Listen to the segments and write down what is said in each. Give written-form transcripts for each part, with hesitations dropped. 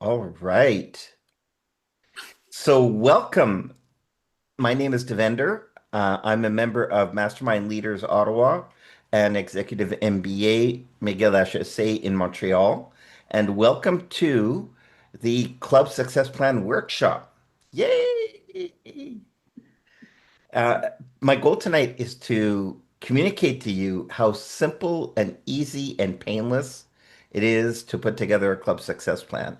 All right. So, welcome. My name is Davender. I'm a member of Mastermind Leaders Ottawa and Executive MBA Miguel HSA in Montreal. And welcome to the Club Success Plan workshop. Yay! Uh, my goal tonight is to communicate to you how simple and easy and painless it is to put together a club success plan.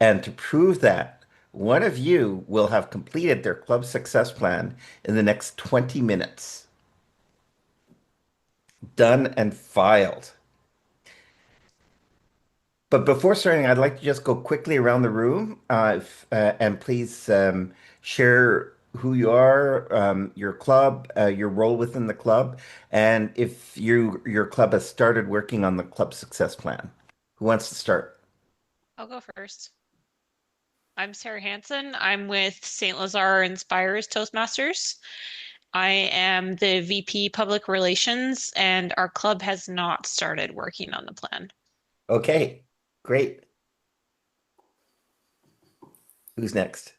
And to prove that, one of you will have completed their club success plan in the next 20 minutes. Done and filed. But before starting, I'd like to just go quickly around the room and please share who you are, your club, your role within the club, and if your club has started working on the club success plan. Who wants to start? I'll go first. I'm Sarah Hansen. I'm with St. Lazare Inspires Toastmasters. I am the VP Public Relations, and our club has not started working on the plan. Okay, great. Who's next?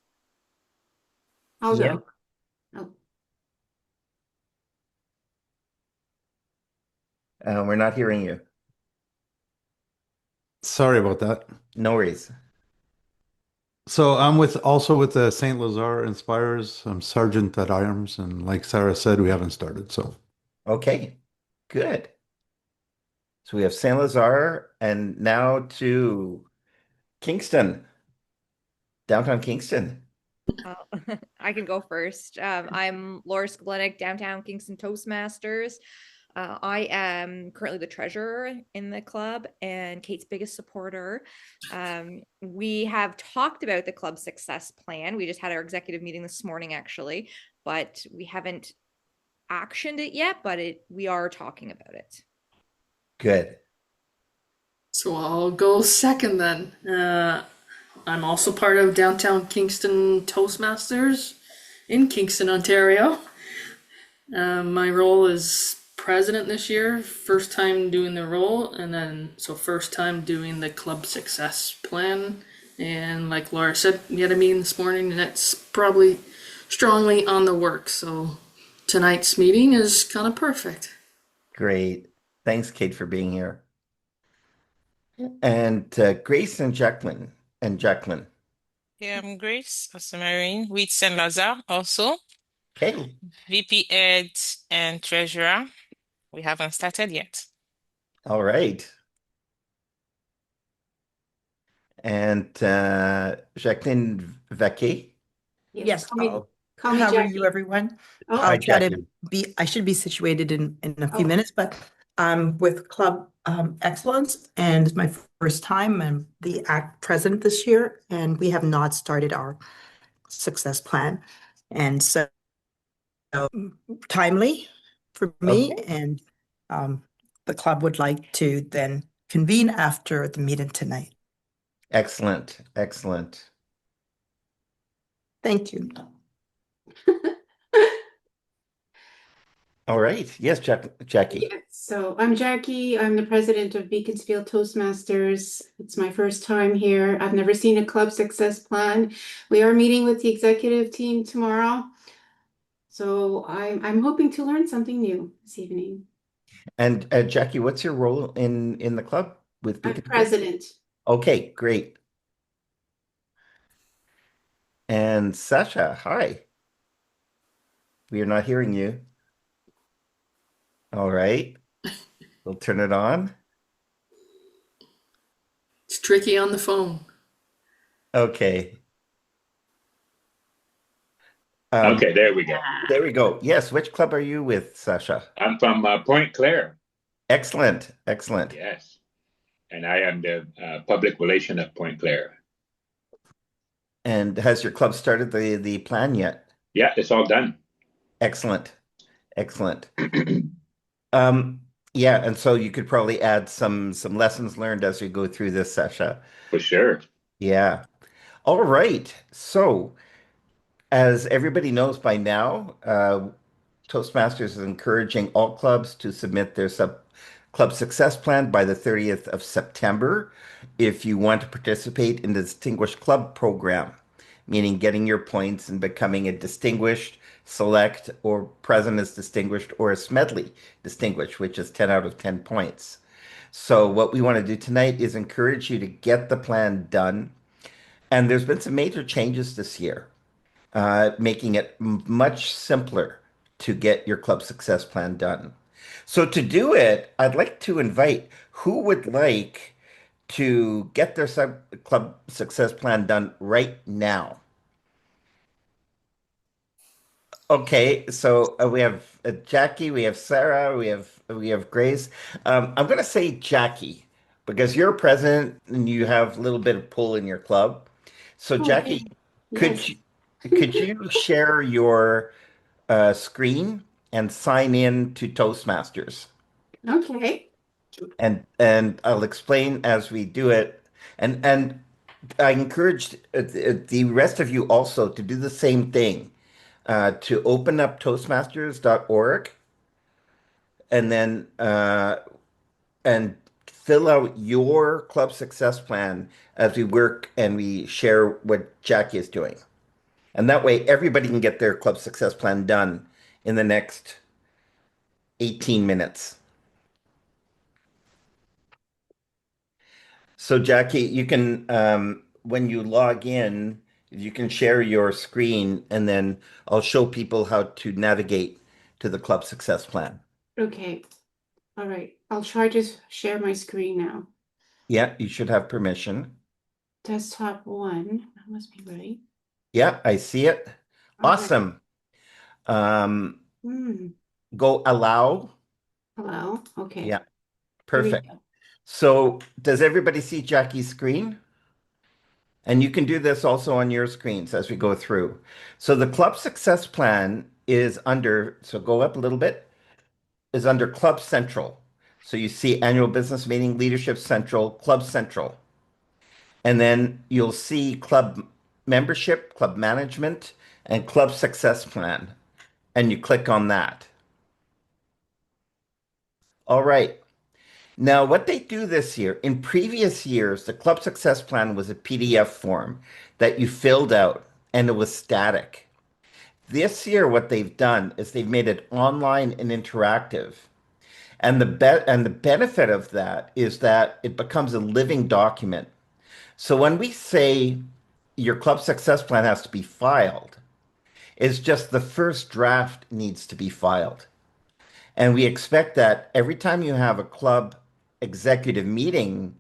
I'll Ian? go. Oh, We're not hearing you. Sorry about that. No worries. So I'm also with the St. Lazare Inspires. I'm Sergeant at Arms, and like Sarah said, we haven't started. So Okay, good. So we have Saint Lazare and now to Kingston, downtown Kingston. Oh, I can go first. I'm Laura Sklenik, Downtown Kingston Toastmasters. I am currently the treasurer in the club and Kate's biggest supporter. We have talked about the club success plan. We just had our executive meeting this morning, actually, but we haven't actioned it yet, but we are talking about it. Good. so I'll go second then. I'm also part of Downtown Kingston Toastmasters in Kingston, Ontario. My role is president this year, first time doing the role, and then so first time doing the club success plan. And like Laura said, we had a meeting this morning, and it's probably strongly on the work. So tonight's meeting is kind of perfect. Great. Thanks, Kate, for being here. And Grace and Jacqueline. And Jacqueline. Yeah, I'm Grace Marine with Saint Lazare also, Okay. VP Ed and Treasurer. We haven't started yet. All right. And Jacqueline Vaquet. Yes, Call me, call me how are Jackie. you, everyone? Oh, Hi, I'll try to Jackie. I should be situated in a few Oh. minutes, but I'm with Club Excellence and it's my first time. I'm the act president this year, and we have not started our success plan. And so timely for me, Okay. and um, the club would like to then convene after the meeting tonight. Excellent. Excellent. Thank you. All right. Yes, Jackie. Yeah, so I'm Jackie. I'm the president of Beaconsfield Toastmasters. It's my first time here. I've never seen a club success plan. We are meeting with the executive team tomorrow. So I'm hoping to learn something new this evening. And Jackie, what's your role in the club with I'm Beacon? president. Okay, great. And Sasha, hi. We are not hearing you. All right. We'll turn it on. It's tricky on the phone. Okay. Okay, there we go. There we go. Yes, which club are you with, Sasha? I'm from Point Claire. Excellent. Excellent. Yes. And I am the public relation of Point Claire. And has your club started the plan yet? Yeah, it's all done. Excellent. Excellent. Yeah, and so you could probably add some lessons learned as we go through this, Sasha. For sure. Yeah. All right. So, as everybody knows by now, Toastmasters is encouraging all clubs to submit their Club Success Plan by the 30th of September if you want to participate in the Distinguished Club program, meaning getting your points and becoming a distinguished, select, or president's distinguished, or a Smedley distinguished, which is 10 out of 10 points. So what we want to do tonight is encourage you to get the plan done. And there's been some major changes this year, making it much simpler to get your club success plan done. So to do it, I'd like to invite who would like to get their club success plan done right now. Okay, so we have Jackie, we have Sarah, we have Grace. I'm going to say Jackie because you're president and you have a little bit of pull in your club. So Okay. Jackie, could Yes. you could you share your screen and sign in to Toastmasters? Okay. And I'll explain as we do it. And I encourage the rest of you also to do the same thing, to open up toastmasters.org and then and fill out your club success plan as we work and we share what Jackie is doing. And that way everybody can get their club success plan done in the next 18 minutes. So Jackie, you can when you log in, you can share your screen and then I'll show people how to navigate to the club success plan. Okay. All right. I'll try to share my screen now. Yeah, you should have permission. Desktop one. That must be right. Yeah, I see it. All right. Awesome. Um, Hmm. go allow. Hello. Okay. Yeah, Here we perfect. go. So does everybody see Jackie's screen? And you can do this also on your screens as we go through. So the club success plan is under, so go up a little bit, is under Club Central. So you see annual business meeting, Leadership Central, Club Central. And then you'll see club membership, club management, and club success plan. And you click on that. All right. Now, what they do this year, in previous years, the club success plan was a PDF form that you filled out and it was static. This year, what they've done is they've made it online and interactive. And the benefit of that is that it becomes a living document. So when we say your club success plan has to be filed, it's just the first draft needs to be filed. And we expect that every time you have a club executive meeting,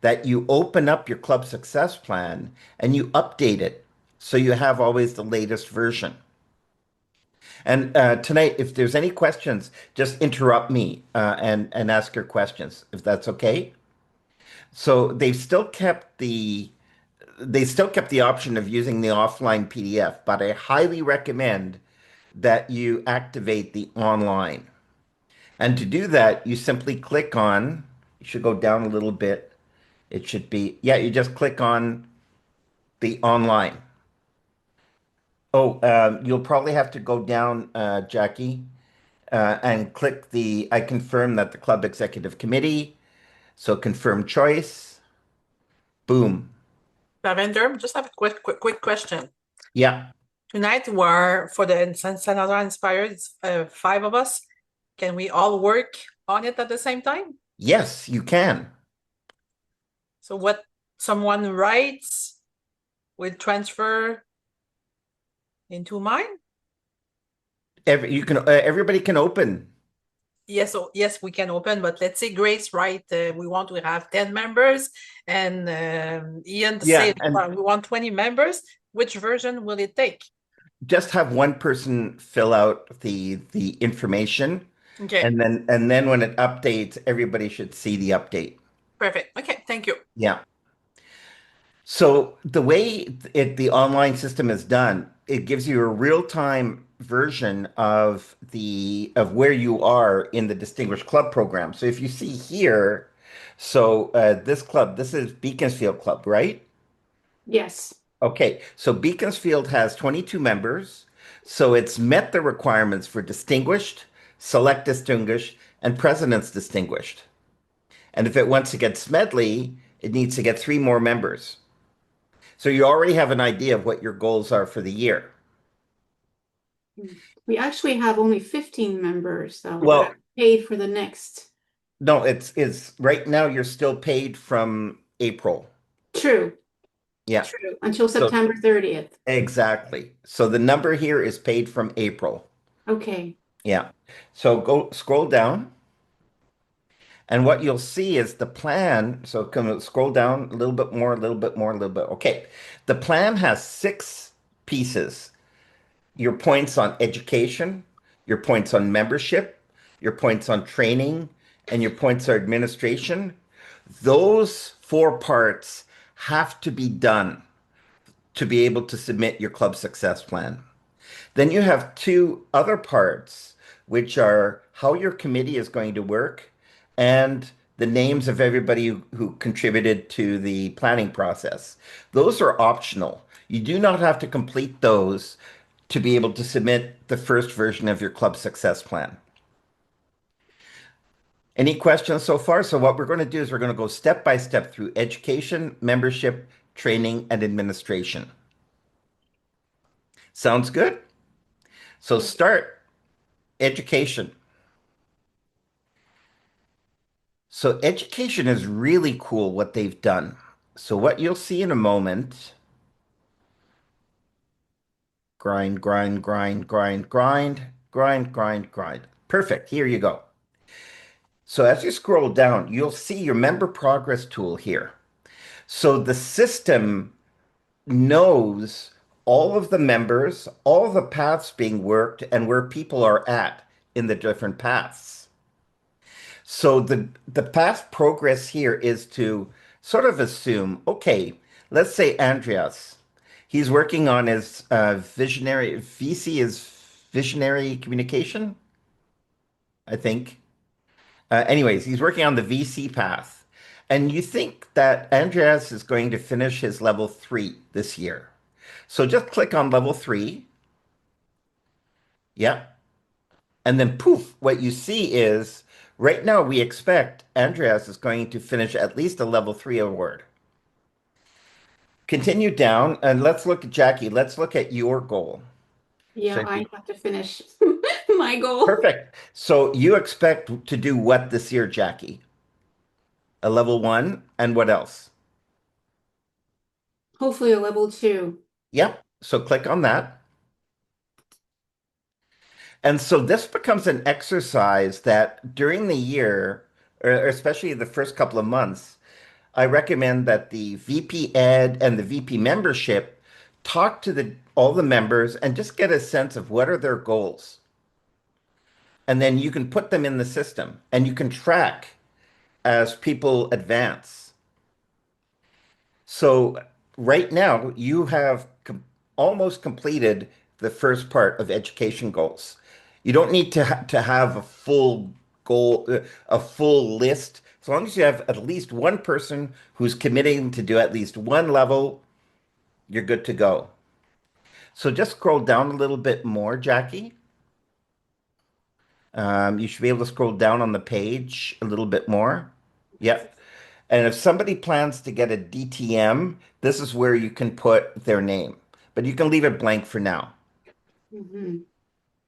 that you open up your club success plan and you update it so you have always the latest version. And tonight, if there's any questions, just interrupt me and ask your questions, if that's okay. So they still kept the option of using the offline PDF, but I highly recommend that you activate the online. And to do that, you simply click on, you should go down a little bit. It should be, yeah, you just click on the online. Oh, you'll probably have to go down, Jackie, and click the I confirm that the club executive committee. So confirm choice. Boom. Davender, just have a quick question. Yeah. Tonight we're for the San Salvador Inspired, it's, five of us. Can we all work on it at the same time? Yes, you can. So what someone writes will transfer into mine? Everybody can open. Yes, so yes, we can open, but let's say Grace, right? We want to have 10 members, and Ian Yeah, say and we want 20 members. Which version will it take? just have one person fill out the information, Okay, and then when it updates, everybody should see the update. perfect. Okay, thank you. Yeah. So the way the online system is done, it gives you a real-time version of where you are in the Distinguished Club program. So if you see here, so this club, this is Beaconsfield Club, right? Yes. Okay, so Beaconsfield has 22 members, so it's met the requirements for distinguished, select distinguished, and president's distinguished. And if it wants to get Smedley, it needs to get 3 more members. So you already have an idea of what your goals are for the year. We actually have only 15 members though, but Well, I'm paid for the next. no, it's right now you're still paid from April. True, Yeah. true, until So September 30th. exactly. So the number here is paid from April. Okay. Yeah. So go scroll down. And what you'll see is the plan. So come scroll down a little bit more, a little bit more, a little bit. Okay. The plan has 6 pieces. Your points on education, your points on membership, your points on training, and your points on administration. Those 4 parts have to be done to be able to submit your club success plan. Then you have 2 other parts, which are how your committee is going to work and the names of everybody who contributed to the planning process. Those are optional. You do not have to complete those to be able to submit the first version of your club success plan. Any questions so far? So what we're going to do is we're going to go step by step through education, membership, training, and administration. Sounds good? So start education. So education is really cool what they've done. So what you'll see in a moment, grind, grind, grind, grind, grind, grind, grind, grind. Perfect. Here you go. So as you scroll down, you'll see your member progress tool here. So the system knows all of the members, all of the paths being worked, and where people are at in the different paths. So the past progress here is to sort of assume, okay, let's say Andreas, he's working on his visionary VC is visionary communication, I think. Anyways, he's working on the VC path. And you think that Andreas is going to finish his level 3 this year. So just click on level 3. Yeah. And then poof, what you see is right now we expect Andreas is going to finish at least a level 3 award. Continue down and let's look at Jackie. Let's look at your goal. Yeah, So I have to finish my goal. perfect. So you expect to do what this year, Jackie? A level 1 and what else? Hopefully a level 2. Yep. So click on that. And so this becomes an exercise that during the year, or especially the first couple of months, I recommend that the VP Ed and the VP membership talk to all the members and just get a sense of what are their goals. And then you can put them in the system and you can track as people advance. So right now you have almost completed the first part of education goals. You don't need to have a full goal, a full list. As long as you have at least one person who's committing to do at least one level, you're good to go. So just scroll down a little bit more, Jackie. You should be able to scroll down on the page a little bit more. Yep. And if somebody plans to get a DTM, this is where you can put their name, but you can leave it blank for now. Mhm.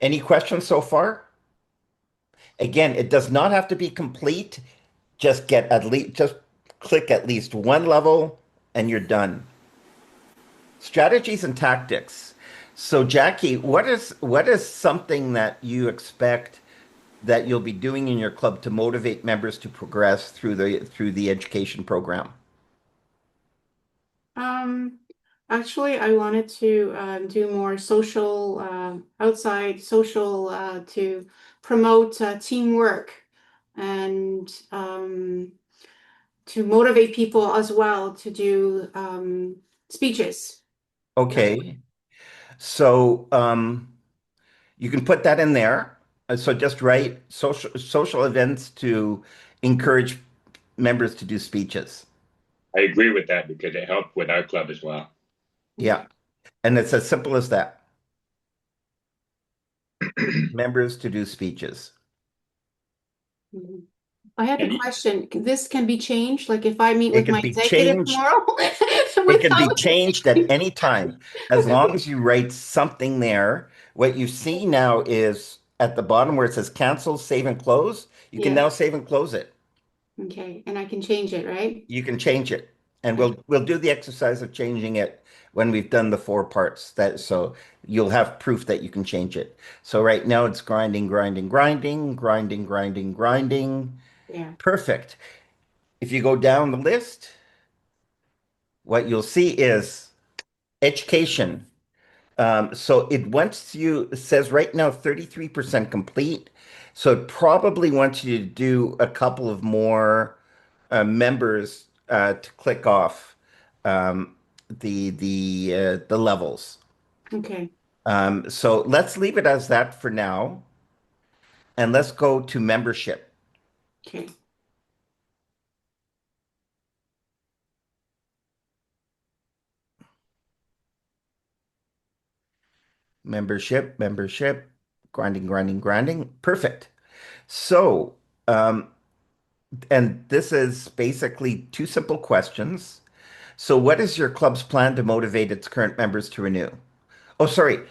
Any questions so far? Again, it does not have to be complete. Just click at least one level and you're done. Strategies and tactics. So Jackie, what is something that you expect that you'll be doing in your club to motivate members to progress through the education program? Um, Actually, I wanted to do more social, outside social to promote teamwork and to motivate people as well to do speeches. That's Okay. So you can put that in there. So just write social events to encourage members to do speeches. I agree with that because it helped with our club as well. Yeah. And it's as simple as that. Members to do speeches. Mhm. I have a And question. This can be changed, like if I meet It with can my be executive changed. tomorrow It can be without. changed at any time as long as you write something there. What you see now is at the bottom where it says cancel, save and close. You can Yeah, now save and close it. okay, and I can change it, right? You can change it. And Okay. we'll do the exercise of changing it when we've done the four parts. That so you'll have proof that you can change it. So right now it's grinding, grinding, grinding, grinding, grinding, grinding. Yeah. Perfect. If you go down the list, what you'll see is education. So it wants you, it says right now 33% complete. So it probably wants you to do a couple of more members to click off the levels. Okay. So let's leave it as that for now, and let's go to membership. Okay. Membership, grinding, grinding, grinding. Perfect. So, um, and this is basically two simple questions. So, what is your club's plan to motivate its current members to renew? Oh, sorry.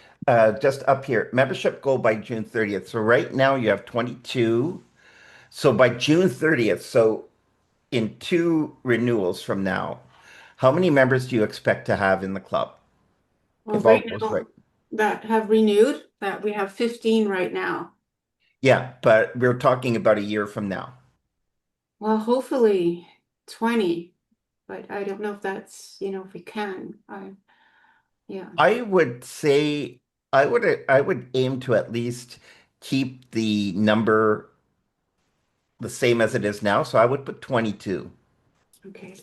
Just up here, membership goal by June 30th. So right now you have 22. So by June 30th, so in two renewals from now, how many members do you expect to have in the club Well, if all right goes right? now that have renewed, that we have 15 right now. Yeah, but we're talking about a year from now. Well, hopefully 20, but I don't know if that's, if we can. Yeah. I would say I would aim to at least keep the number the same as it is now. So I would put 22. Okay.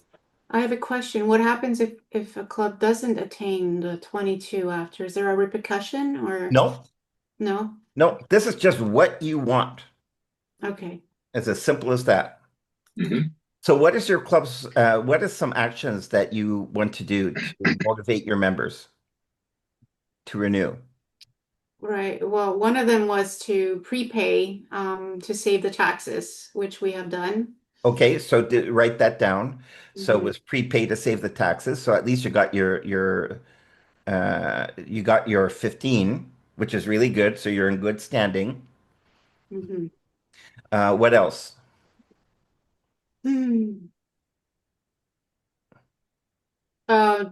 I have a question. What happens if a club doesn't attain the 22 after? Is there a repercussion or No, no? no, this is just what you want. Okay. It's as simple as that. mhm. So what is some actions that you want to do to motivate your members to renew? Right. Well, one of them was to prepay to save the taxes, which we have done. Okay, so write that down. So it Hmm. was prepay to save the taxes. So at least you got your 15, which is really good. So you're in good standing. Hmm. What else? Hmm. Uh,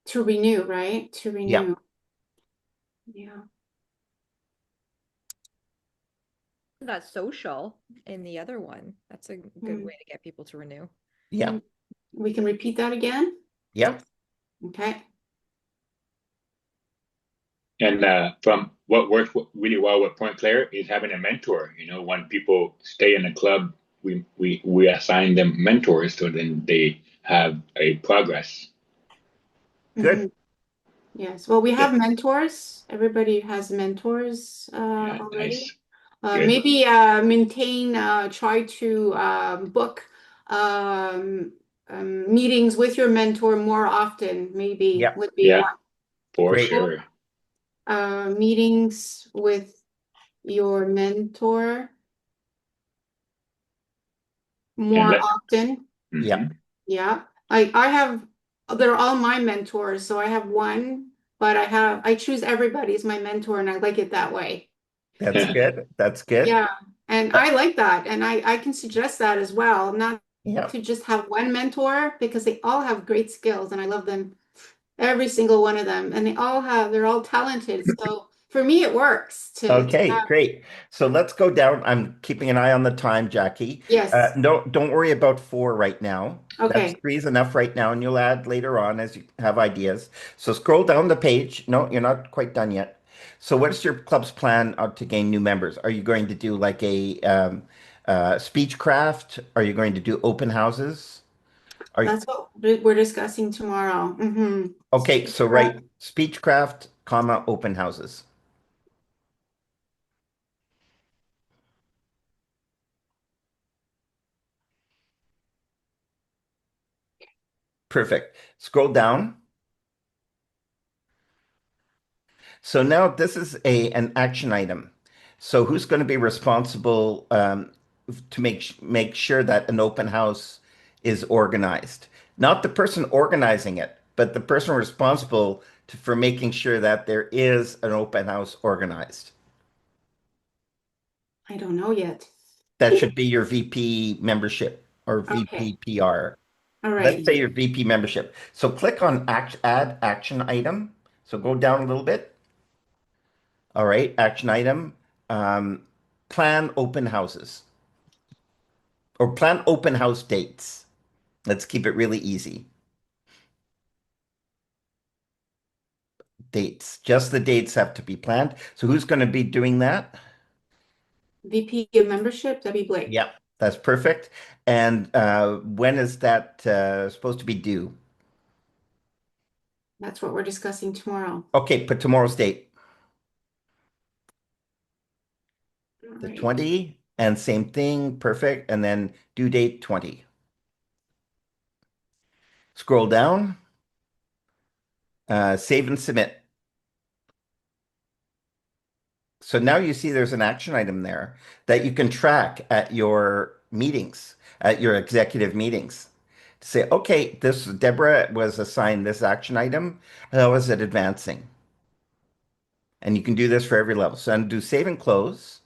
to renew, right? To Yeah, renew. Yeah. That's social in the other one. That's a good Hmm. way to get people to renew. yeah, We can repeat that again. yeah. Okay. And from what works really well with Point Claire is having a mentor. When people stay in the club, we assign them mentors so then they have a progress. Hmm. Good, Yes. Well, we have good. mentors. Everybody has mentors Yeah, already. nice, good. Maybe try to book um, meetings with your mentor more often, maybe Yeah, would be Yeah, one. for great. Book sure. meetings with your mentor And more let often. Yeah, mhm. Yeah. I have, they're all my mentors. So I have one, but I choose everybody as my mentor and I like it that way. that's good. That's good. Yeah, and Uh, I like that, and I can suggest that as well, not yeah. to just have one mentor because they all have great skills and I love them, every single one of them, and they're all talented. So for me, it works to Okay, have. great. So let's go down. I'm keeping an eye on the time, Jackie. Yes. No, don't worry about four right now. That's Okay. three is enough right now, and you'll add later on as you have ideas. So scroll down the page. No, you're not quite done yet. So what is your club's plan to gain new members? Are you going to do like a speech craft? Are you going to do open houses? Are you, That's what we're discussing tomorrow. okay, so write speech craft, comma, open houses. Perfect. Scroll down. So now this is an action item. So who's going to be responsible to make sure that an open house is organized? Not the person organizing it, but the person responsible for making sure that there is an open house organized. I don't know yet. That should be your VP membership or Okay. VP PR. All Let's right. say your VP membership. So click on add action item. So go down a little bit. All right, action item. Um, plan open houses or plan open house dates. Let's keep it really easy. Dates. Just the dates have to be planned. So who's going to be doing that? VP of membership, Debbie Blake. Yeah, that's perfect. And when is that supposed to be due? That's what we're discussing tomorrow. Okay, put tomorrow's date, All the right. 20, and same thing, perfect. And then due date 20. Scroll down, save and submit. So now you see there's an action item there that you can track at your meetings, at your executive meetings. To say, okay, this Deborah was assigned this action item. How is it advancing? And you can do this for every level. So undo save and close.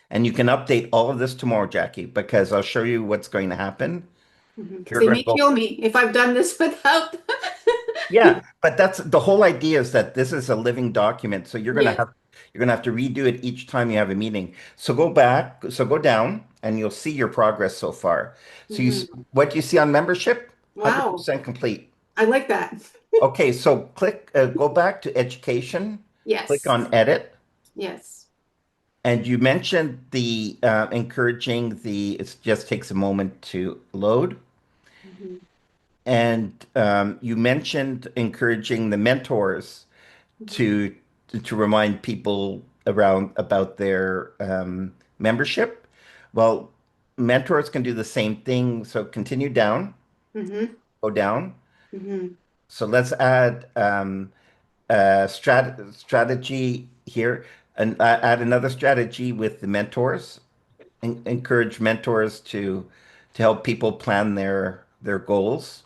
And you can update all of this tomorrow, Jackie, because I'll show you what's going to happen. Because You're they going may to go, kill me if I've done this without. yeah, but that's the whole idea is that this is a living document. So Yes. you're gonna have to redo it each time you have a meeting. So go back, so go down and you'll see your progress so far. So Mhm. what you see on membership, Wow. 100% complete. I like that. Okay, so go back to education, click Yes. on edit, Yes. and you mentioned the encouraging the, it just takes a moment to load. Mhm. And you mentioned encouraging the mentors Mhm. to to remind people around about their membership. Well, mentors can do the same thing. So continue down, Mhm. go down. Mhm. So let's add strategy here and add another strategy with the mentors. Encourage mentors to help people plan their goals.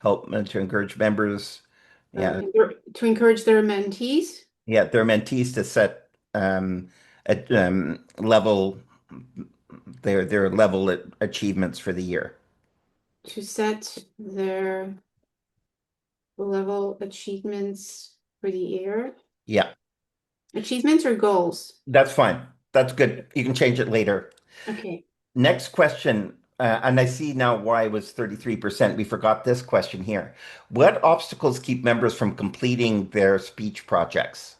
Help to encourage members. Yeah, To encourage their mentees yeah, their mentees to set a level their level achievements for the year. to set their level achievements for the year. Yeah, Achievements or goals? that's fine. That's good. You can change it later. Okay. Next question, and I see now why it was 33%. We forgot this question here. What obstacles keep members from completing their speech projects?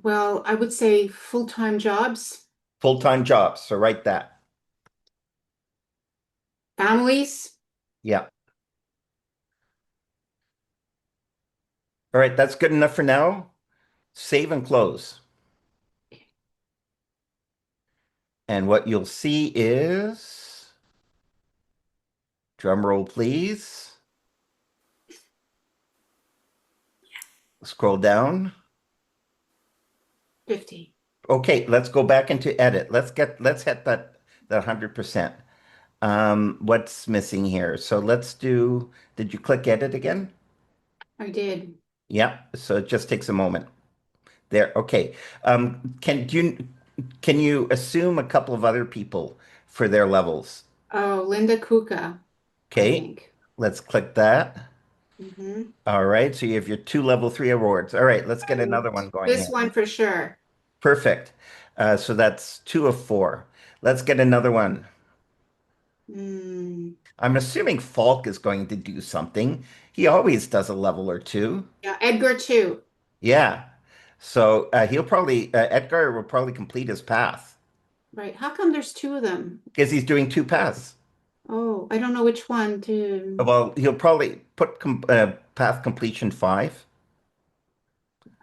Well, I would say full-time jobs, Full-time jobs. So write that. families. Yeah. All right, that's good enough for now. Save and close. And what you'll see is, drum roll, please. Scroll down. 50. Okay, let's go back into edit. Let's hit that 100%. What's missing here? So let's do, did you click edit again? I did. Yeah, so it just takes a moment. There, okay. Can you assume a couple of other people for their levels? Oh, Linda Kuka, I Okay, think. let's click that. Mm-hmm. All right, so you have your two level three awards. All right, let's get another one going This here. one for sure. Perfect. So that's two of four. Let's get another one. Mm, I'm assuming Falk is going to do something. He always does a level or two. yeah, Edgar too. Yeah. So Edgar will probably complete his path Right. How come there's two of them? because he's doing two paths. Oh, I don't know which one to Well, he'll probably put path completion five.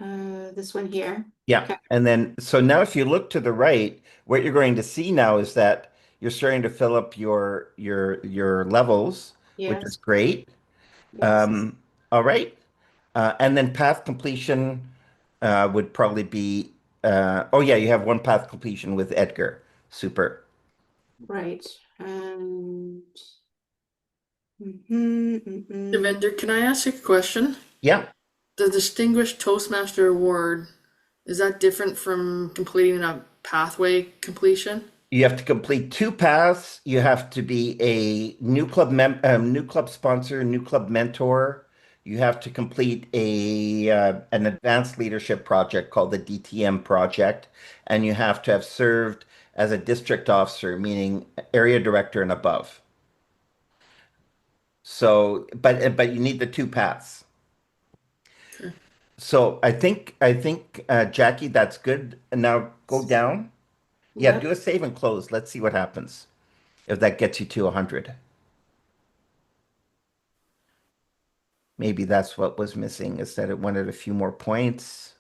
this one here. Yeah. Okay. And then, so now if you look to the right, what you're going to see now is that you're starting to fill up your levels, which is Yes, great. yes. Um, all right. And then path completion would probably be oh yeah, you have one path completion with Edgar. Super. Right. And Devender, can I ask you a question? Yeah. The Distinguished Toastmaster Award, is that different from completing a pathway completion? You have to complete two paths. You have to be a new club sponsor, new club mentor. You have to complete a an advanced leadership project called the DTM project, and you have to have served as a district officer, meaning area director and above. So, but you need the two paths. Okay. So I think Jackie, that's good. And now go down. Yeah, do yep. a save and close. Let's see what happens if that gets you to 100. Maybe that's what was missing is that it wanted a few more points.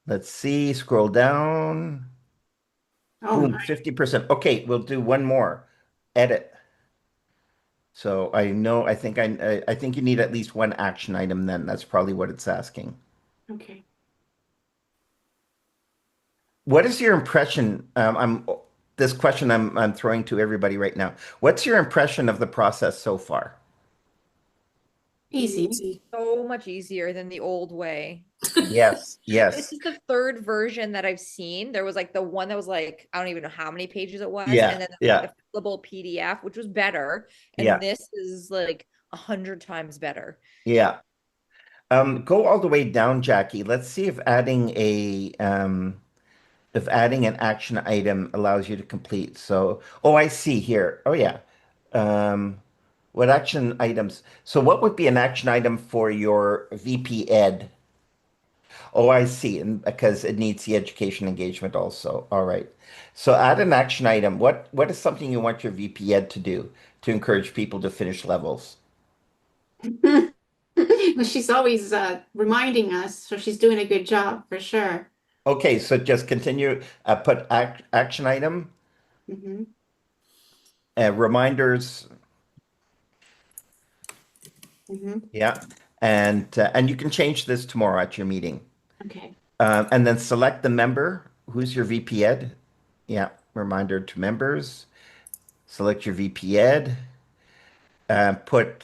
Let's see, scroll down. Oh Boom, my. 50%. Okay, we'll do one more. Edit. So I think you need at least one action item then. That's probably what it's asking. Okay. What is your impression? This question I'm throwing to everybody right now. What's your impression of the process so far? Easy. Easy. So much easier than the old way. Yes, This yes. is the third version that I've seen. There was like the one that was like, I don't even know how many pages it was, Yeah, and then there was yeah, like a fillable PDF, which was better. And yeah, this is like 100 times better. yeah. Go all the way down, Jackie. Let's see if adding an action item allows you to complete. So, oh, I see here. Oh, yeah. Um, what action items? So, what would be an action item for your VP Ed? Oh, I see. And because it needs the education engagement also. All right. So, add an action item. What is something you want your VP Ed to do to encourage people to finish levels? Well, she's always reminding us, so she's doing a good job for sure. Okay, so just continue. Put action item, Hmm. reminders. Hmm. Yeah, and you can change this tomorrow at your meeting. Okay. And then select the member. Who's your VP Ed? Yeah, reminder to members. Select your VP Ed. Put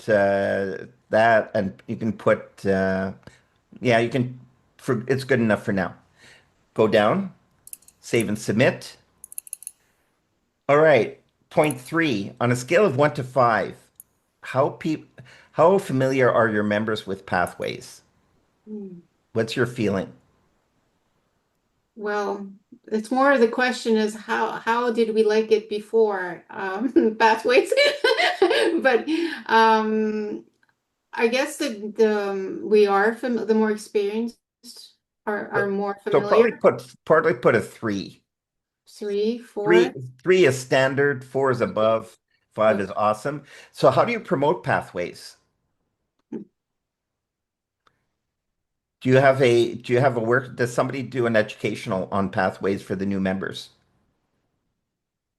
that, and you can put yeah, you can. For it's good enough for now. Go down, save and submit. All right. Point three. On a scale of 1 to 5, how peop how familiar are your members with pathways? Hmm. What's your feeling? Well, it's more of the question is how did we like it before pathways? But I guess that we are the more experienced are So, more so familiar. probably put a 3. Three, Three four. three is standard, 4 is above, 5 is Okay. awesome. So how do you promote pathways? Do you have a work? Does somebody do an educational on pathways for the new members?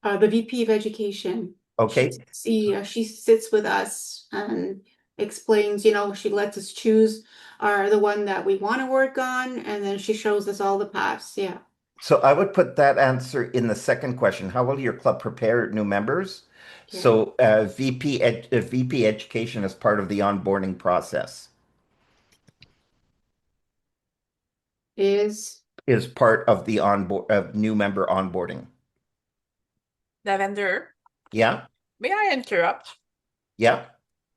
The VP of Education. Okay. She sits with us and explains, she lets us choose the one that we want to work on, and then she shows us all the paths. Yeah. So I would put that answer in the second question. How will your club prepare new members? Okay. So VP education is part of the onboarding process, Is is part of the onboard of new member onboarding. Lavender, Yeah, may I interrupt? yeah,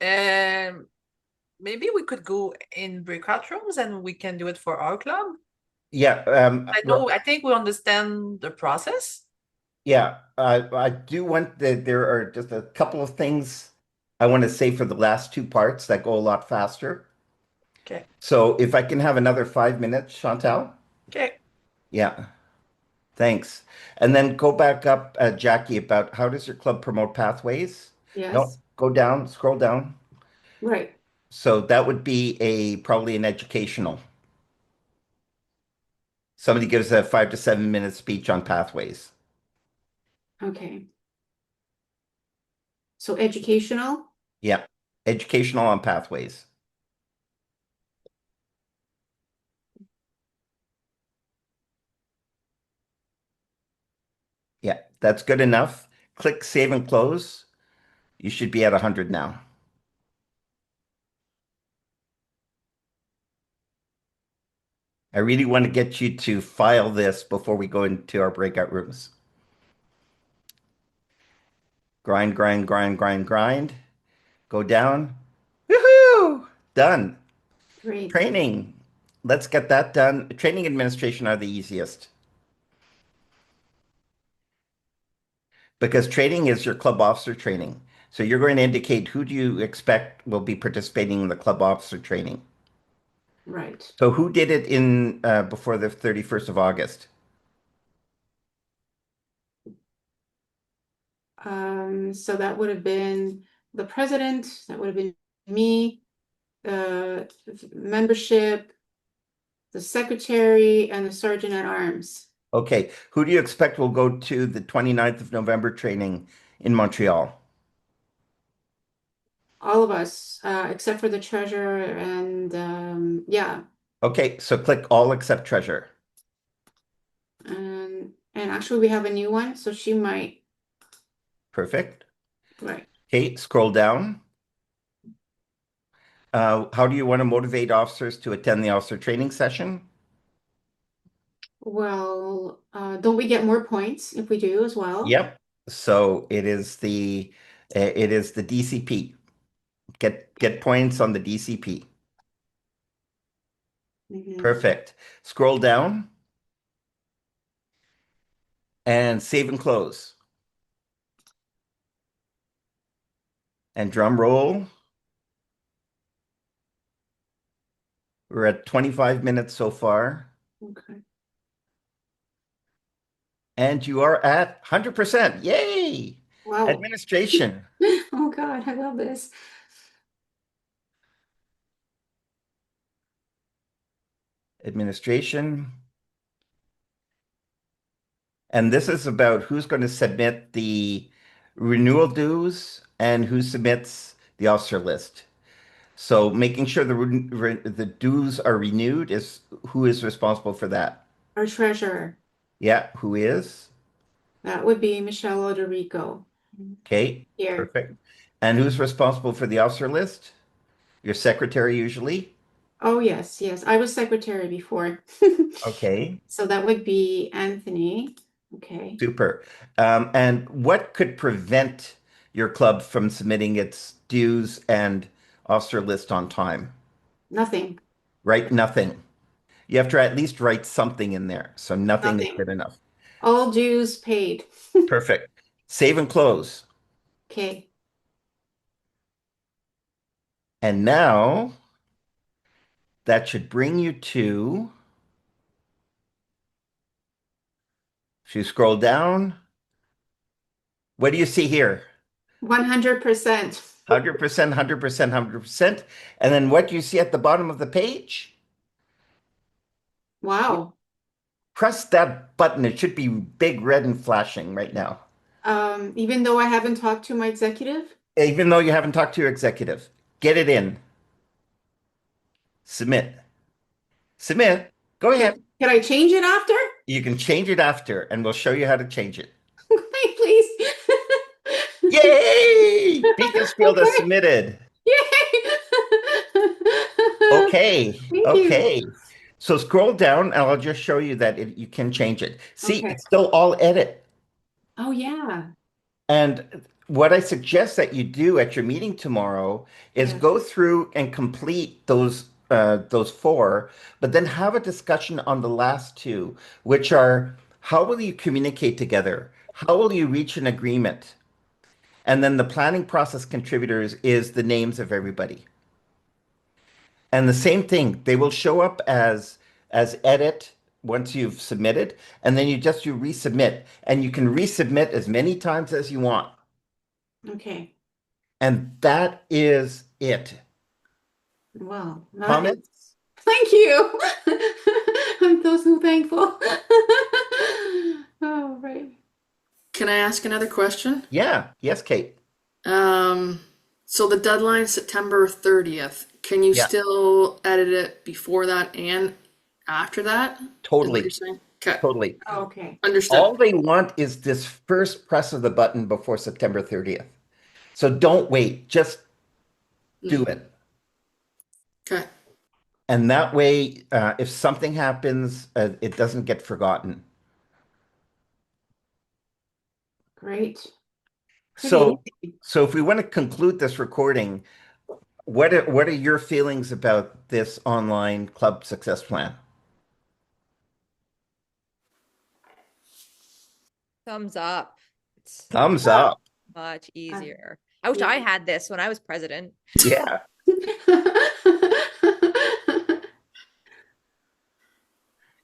Um, Maybe we could go in breakout rooms and we can do it for our club. yeah. I think we understand the process. Yeah. I do want that there are just a couple of things I want to say for the last two parts that go a lot faster. Okay. So if I can have another 5 minutes, Chantal. Okay. Yeah, thanks. And then go back up, Jackie, about how does your club promote pathways? No, yes. go down, scroll down. Right. So that would be a probably an educational. Somebody gives a 5 to 7 minute speech on pathways. Okay. So educational, Yeah. Educational on pathways. Yeah, that's good enough. Click save and close. You should be at 100 now. I really want to get you to file this before we go into our breakout rooms. Grind, grind, grind, grind, grind. Go down. Woohoo! Done. great. Training. Let's get that done. Training administration are the easiest because training is your club officer training. So you're going to indicate who do you expect will be participating in the club officer training. Right. So who did it in before the 31st of August? So that would have been the president, that would have been me, membership, the secretary, and the sergeant at arms. Okay, who do you expect will go to the 29th of November training in Montreal? All of us, except for the treasurer and yeah. Okay, so click all except treasurer. And actually we have a new one, so she might. Perfect. Right. Okay, scroll down. How do you want to motivate officers to attend the officer training session? Well, don't we get more points if we do as well? Yep. So it is the DCP. Get points on the DCP. Mhm. Perfect. Scroll down and save and close. And drum roll. We're at 25 minutes so far. Okay. And you are at 100%. Yay! Wow. Administration. Oh God, I love this. Administration. And this is about who's going to submit the renewal dues and who submits the officer list. So making sure the dues are renewed is who is responsible for that. Our treasurer. Yeah, who is? That would be Michelle Odorico. Okay, Here. perfect. And who's responsible for the officer list? Your secretary usually? Oh yes, yes. I was secretary before. Okay, So that would be Anthony. Okay. super. And what could prevent your club from submitting its dues and officer list on time? Nothing. Right? Nothing. You have to at least write something in there. So nothing is Nothing. good enough. All dues paid. Perfect. Save and close. Okay. And now that should bring you to, if you scroll down, what do you see here? 100%. 100%, 100%, 100%. And then what do you see at the bottom of the page? Wow. Press that button. It should be big red and flashing right now. Even though I haven't talked to my executive? Even though you haven't talked to your executive, get it in. Submit. Submit. Go ahead. Can I change it after? You can change it after, and we'll show you how to change it. Please. Yay! Beaconsfield has Okay. submitted. Yay! Okay, Thank you. okay. So scroll down and I'll just show you that you can change it. See, Okay. it's still all edit. Oh yeah. And what I suggest that you do at your meeting tomorrow is Yes. go through and complete those four, but then have a discussion on the last two, which are how will you communicate together? How will you reach an agreement? And then the planning process contributors is the names of everybody. And the same thing, they will show up as edit once you've submitted, and then you resubmit, and you can resubmit as many times as you want. Okay. And that is it. Well, that is. Comments? Thank you. I'm so thankful. Oh, right. Can I ask another question? Yeah. Yes, Kate. Um, so the deadline September 30th. Can you Yeah, still edit it before that and after that? Is what you're totally, saying? Okay, totally. Okay. understood. All they want is this first press of the button before September 30th. So don't wait, just do Mm, it. okay. And that way, if something happens, it doesn't get forgotten. Great. Pretty So, easy. so if we want to conclude this recording, what are your feelings about this online club success plan? Thumbs up. It's Thumbs Ah, up. much uh, easier. I wish I yeah. had this when I was president. Yeah,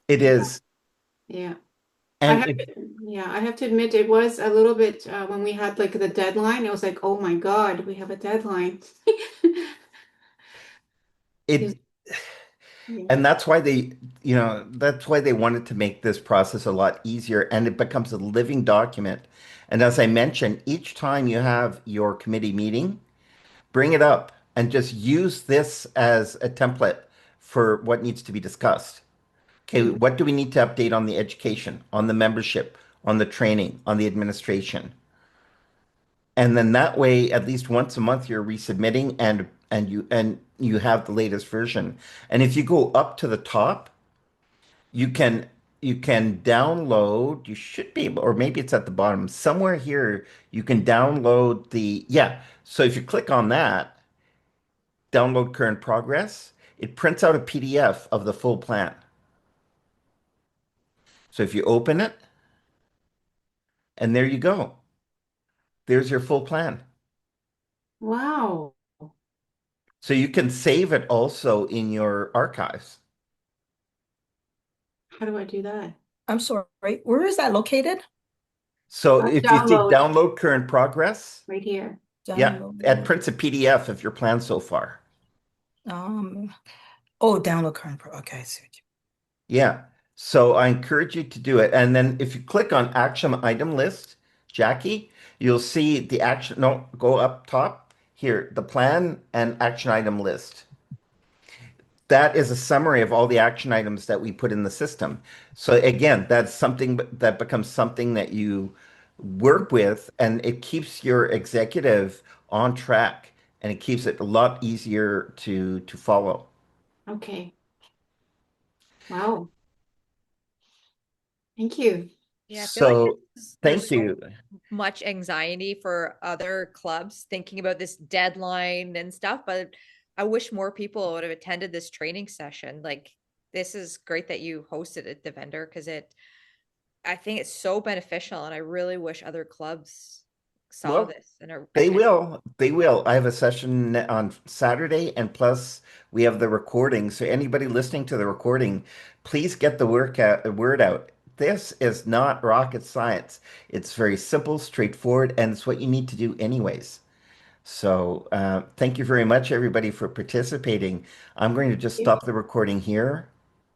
it is. Yeah. I And have it, to, yeah, I have to admit it was a little bit when we had like the deadline, it was like, oh my God, we have a deadline. Is- it Yeah. And that's why that's why they wanted to make this process a lot easier and it becomes a living document. And as I mentioned, each time you have your committee meeting, bring it up and just use this as a template for what needs to be discussed. Okay, Mm. what do we need to update on the education, on the membership, on the training, on the administration? And then that way, at least once a month, you're resubmitting and you have the latest version. And if you go up to the top, you can you can download, you should be able, or maybe it's at the bottom, somewhere here, you can download yeah. So if you click on that, download current progress, it prints out a PDF of the full plan. So if you open it, and there you go. There's your full plan. Wow. So you can save it also in your archives. How do I do that? I'm sorry, where is that located? So if you see Download download current progress, right here. yeah, it Download. prints a PDF of your plan so far. Um, oh, download current pro. Okay, I see what Yeah. So I encourage you to do it. And then if you click on action item list, Jackie, you'll see the action. No, go up top here, the plan and action item list. That is a summary of all the action items that we put in the system. So again, that's something that becomes something that you work with and it keeps your executive on track and it keeps it a lot easier to follow. Okay. Wow. Thank you. Yeah, I feel like So there's thank so you. much anxiety for other clubs thinking about this deadline and stuff, but I wish more people would have attended this training session. Like, this is great that you hosted it, Devender, because I think it's so beneficial, and I really wish other clubs saw Well, this and they attended. will. They will. I have a session on Saturday, and plus we have the recording. So anybody listening to the recording, please get the word out. This is not rocket science. It's very simple, straightforward, and it's what you need to do anyways. So thank you very much, everybody, for participating. I'm going to just stop the recording here.